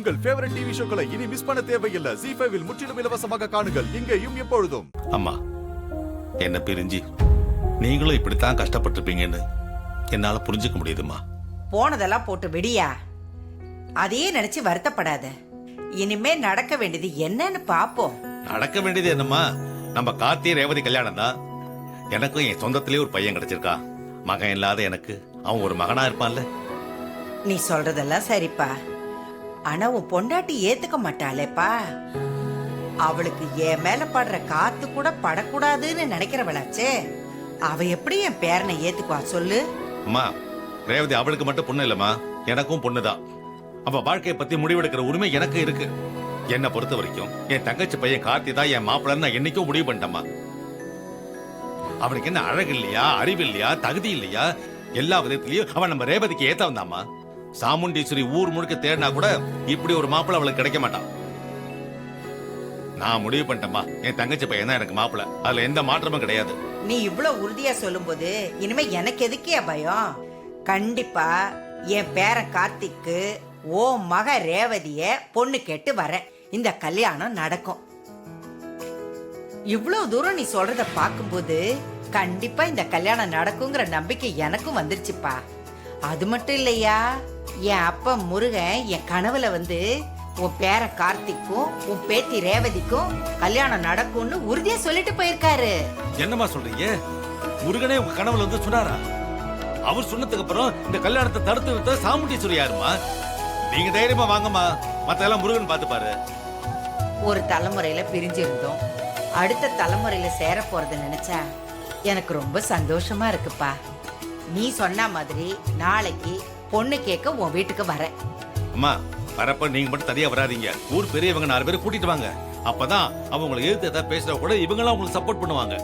உங்கள் favourite TV ஷோக்களை இனி miss பண்ண தேவையில்லை. ZEE5 இல் முற்றிலும் இலவசமாக காணுங்கள், இங்கேயும் எப்பொழுதும். அம்மா, என்ன பிரிஞ்சு நீங்களும் இப்படித்தான் கஷ்டப்பட்டிருப்பீங்கன்னு என்னால புரிஞ்சுக்க முடியுதுமா. போனதெல்லாம் போட்டு விடியா, அதையே நினைச்சு வருத்தப்படாத. இனிமே நடக்க வேண்டியது என்னன்னு பாப்போம். நடக்க வேண்டியது என்னம்மா, நம்ம கார்த்திகை ரேவதி கல்யாணம் தான். எனக்கும் என் சொந்தத்திலேயே ஒரு பையன் கிடைச்சிருக்கா. மகன் இல்லாத எனக்கு அவன் ஒரு மகனா இருப்பான்ல. நீ சொல்றதெல்லாம் சரிப்பா, ஆனா உன் பொண்டாட்டி ஏத்துக்க மாட்டாளேப்பா. அவளுக்கு என் மேல படுற காத்து கூட படக்கூடாதுன்னு நினைக்கிறவளாச்சே. அவ எப்படி என் பேரனை ஏத்துக்குவா சொல்லு? அம்மா, ரேவதி அவளுக்கு மட்டும் பொண்ணு இல்லம்மா, எனக்கும் பொண்ணுதான். அவ வாழ்க்கையை பத்தி முடிவெடுக்கிற உரிமை எனக்கு இருக்கு. என்ன பொறுத்த வரைக்கும் என் தங்கச்சி பையன் கார்த்தி தான் என் மாப்பிள்ளன்னு நான் என்னைக்கும் முடிவு பண்ணிட்டேம்மா. அவனுக்கு என்ன அழகு இல்லையா, அறிவு இல்லையா, தகுதி இல்லையா? எல்லா விதத்திலயும் அவன் நம்ம ரேவதிக்கு ஏத்த வந்தாமா. சாமுண்டீஸ்வரி ஊர் முழுக்க தேடினா கூட இப்படி ஒரு மாப்பிள்ள அவளுக்கு கிடைக்க மாட்டான். நான் முடிவு பண்ணிட்டேம்மா, என் தங்கச்சி பையன் தான் எனக்கு மாப்பிள்ள. அதுல எந்த மாற்றமும் கிடையாது. நீ இவ்வளவு உறுதியா சொல்லும் போது இனிமே எனக்கு எதுக்கே பயம்? கண்டிப்பா என் பேரன் கார்த்திக்கு ஓ மக ரேவதிய பொண்ணு கேட்டு வர இந்த கல்யாணம் நடக்கும். இவ்வளவு தூரம் நீ சொல்றத பாக்கும்போது கண்டிப்பா இந்த கல்யாணம் நடக்குங்கிற நம்பிக்கை எனக்கும் வந்துருச்சுப்பா. அது மட்டும் இல்லையா, என் அப்பா முருகன் என் கனவுல வந்து உன் பேர கார்த்திக்கும் உன் பேத்தி ரேவதிக்கும் கல்யாணம் நடக்கும்னு உறுதியா சொல்லிட்டு போயிருக்காரு. என்னம்மா சொல்றீங்க? முருகனே உங்க கனவுல வந்து சொன்னாரா? அவர் சொன்னதுக்கு அப்புறம் இந்த கல்யாணத்தை தடுத்து விட்ட சாமுண்டீஸ்வரி யாருமா? நீங்க தைரியமா வாங்கம்மா, மத்த எல்லாம் முருகன் பாத்துப்பாரு. ஒரு தலைமுறையில பிரிஞ்சிருந்தோம், அடுத்த தலைமுறையில சேர போறத நினைச்சா எனக்கு ரொம்ப சந்தோஷமா இருக்குப்பா. நீ சொன்ன மாதிரி நாளைக்கு பொண்ணு கேட்க உன் வீட்டுக்கு வரேன். அம்மா, வரப்ப நீங்க மட்டும் தனியா வராதீங்க. ஊர் பெரியவங்க 4 பேரை கூட்டிட்டு வாங்க. அப்பதான் அவங்களை எதிர்த்து ஏதாவது பேசுறா கூட இவங்கெல்லாம் உங்களுக்கு சப்போர்ட் பண்ணுவாங்க.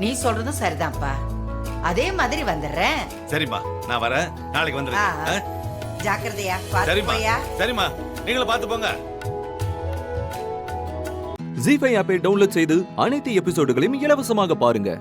நீ சொல்றதும் சரிதான்ப்பா, அதே மாதிரி வந்துடுறேன். சரிம்மா, நான் வரேன். நாளைக்கு வந்துடுறேன். ஜாக்கிரதையா சரிம்மா. பாத்துப்போயா. சரிம்மா, நீங்களும் பாத்து போங்க. ZEE5 ஆப்பை டவுன்லோட் செய்து அனைத்து எபிசோடுகளையும் இலவசமாக பாருங்க.